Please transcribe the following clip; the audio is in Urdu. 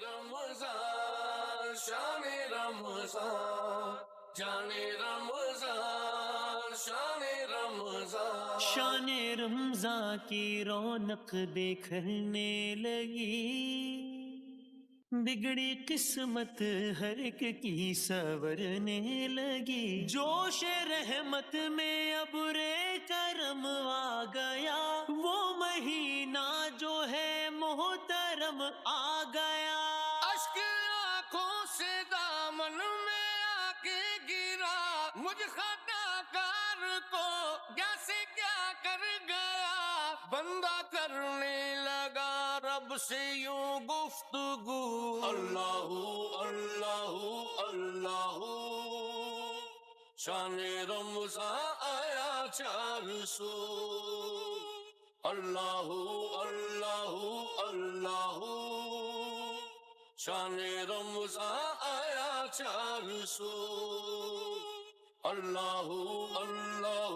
رمضان شان رمضان جانے رمضان شان رمضان شان رمضان کی رونق دیکھنے لگی، بگڑی قسمت ہر ایک کی سنورنے لگی، جوش رحمت میں ابر کرم آ گیا، وہ مہینہ جو ہے محترم آ گیا۔ اشک آنکھوں سے دامن میں آ کے گرا، مجھ خطا کار کو کیسے کیا کر گیا، بندہ کرنے لگا رب سے یوں گفتگو، اللہ اللہ اللہ شان رمضان آیا 400، اللہ اللہ اللہ شان رمضان آیا 400، اللہ اللہ